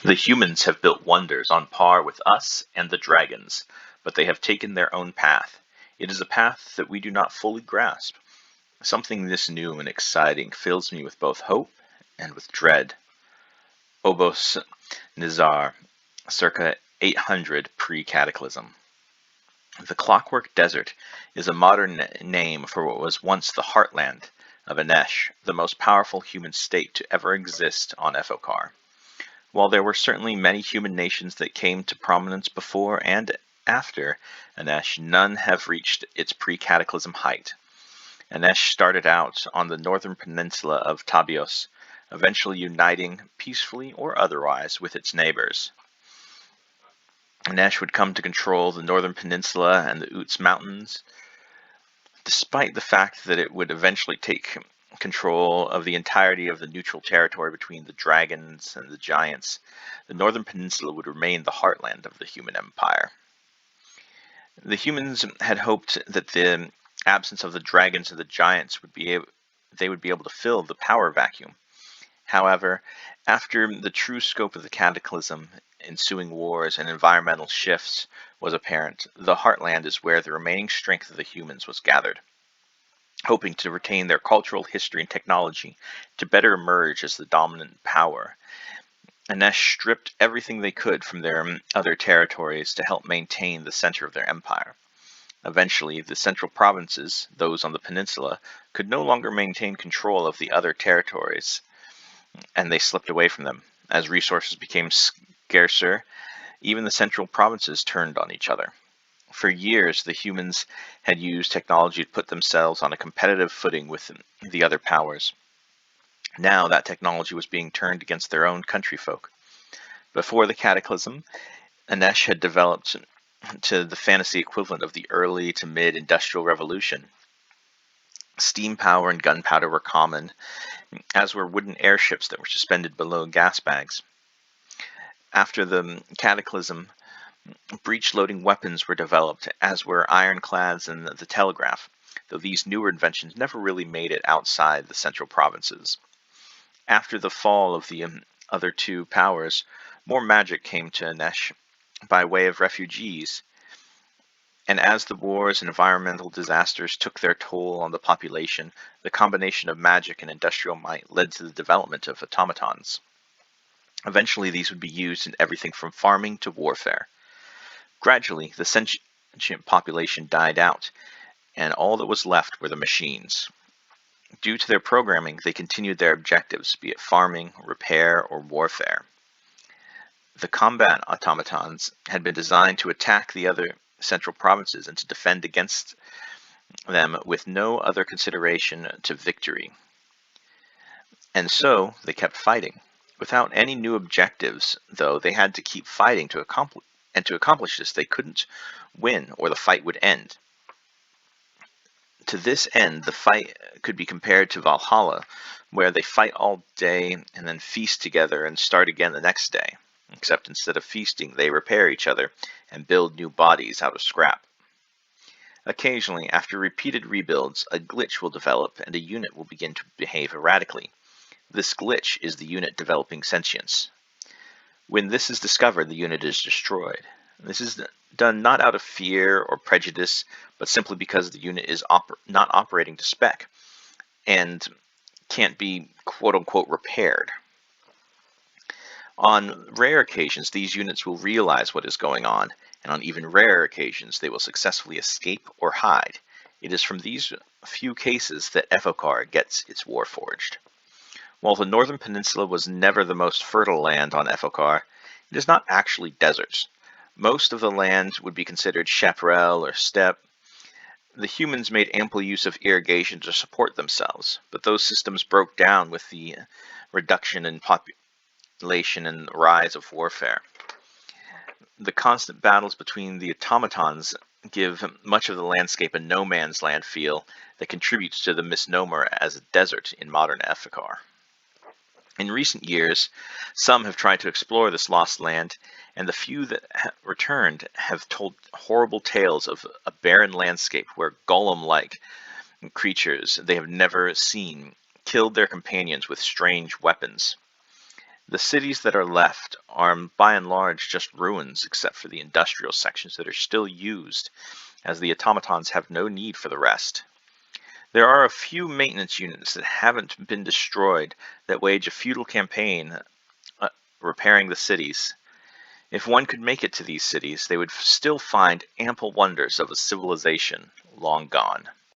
The humans have built wonders on par with us and the dragons, but they have taken their own path. It is a path that we do not fully grasp. Something this new and exciting fills me with both hope and with dread. Obos Nizar, circa 800 pre-cataclysm. The Clockwork Desert is a modern name for what was once the heartland of Anesh, the most powerful human state to ever exist on Ethokar. While there were certainly many human nations that came to prominence before and after Anesh, none have reached its pre-cataclysm height. Anesh started out on the northern peninsula of Tabios, eventually uniting, peacefully or otherwise, with its neighbors. Anesh would come to control the northern peninsula and the Uts Mountains, despite the fact that it would eventually take control of the entirety of the neutral territory between the dragons and the giants. The northern peninsula would remain the heartland of the human empire. The humans had hoped that the absence of the dragons and the giants would be able to fill the power vacuum. However, after the true scope of the cataclysm, ensuing wars, and environmental shifts was apparent, the heartland is where the remaining strength of the humans was gathered. Hoping to retain their cultural history and technology to better emerge as the dominant power, Anesh stripped everything they could from their other territories to help maintain the center of their empire. Eventually, the central provinces, those on the peninsula, could no longer maintain control of the other territories, and they slipped away from them. As resources became scarcer, even the central provinces turned on each other. For years, the humans had used technology to put themselves on a competitive footing with the other powers. Now that technology was being turned against their own countryfolk. Before the cataclysm, Anesh had developed to the fantasy equivalent of the early to mid-industrial revolution. Steam power and gunpowder were common, as were wooden airships that were suspended below gas bags. After the cataclysm, breech-loading weapons were developed, as were ironclads and the telegraph, though these newer inventions never really made it outside the central provinces. After the fall of the other two powers, more magic came to Anesh by way of refugees, and as the wars and environmental disasters took their toll on the population, the combination of magic and industrial might led to the development of automatons. Eventually, these would be used in everything from farming to warfare. Gradually, the sentient population died out, and all that was left were the machines. Due to their programming, they continued their objectives, be it farming, repair, or warfare. The combat automatons had been designed to attack the other central provinces and to defend against them with no other consideration to victory. And so they kept fighting. Without any new objectives, though, they had to keep fighting to accomplish this. They couldn't win, or the fight would end. To this end, the fight could be compared to Valhalla, where they fight all day and then feast together and start again the next day. Except instead of feasting, they repair each other and build new bodies out of scrap. Occasionally, after repeated rebuilds, a glitch will develop and a unit will begin to behave erratically. This glitch is the unit developing sentience. When this is discovered, the unit is destroyed. This is done not out of fear or prejudice, but simply because the unit is not operating to spec and can't be quote-unquote repaired. On rare occasions, these units will realize what is going on, and on even rarer occasions, they will successfully escape or hide. It is from these few cases that Ethokar gets its Warforged. While the northern peninsula was never the most fertile land on Ethokar, it is not actually deserts. Most of the land would be considered chaparral or steppe. The humans made ample use of irrigation to support themselves, but those systems broke down with the reduction in population and rise of warfare. The constant battles between the automatons give much of the landscape a no man's land feel that contributes to the misnomer as a desert in modern Ethokar. In recent years, some have tried to explore this lost land, and the few that returned have told horrible tales of a barren landscape where golem-like creatures they have never seen killed their companions with strange weapons. The cities that are left are by and large just ruins except for the industrial sections that are still used, as the automatons have no need for the rest. There are a few maintenance units that haven't been destroyed that wage a futile campaign repairing the cities. If one could make it to these cities, they would still find ample wonders of a civilization long gone.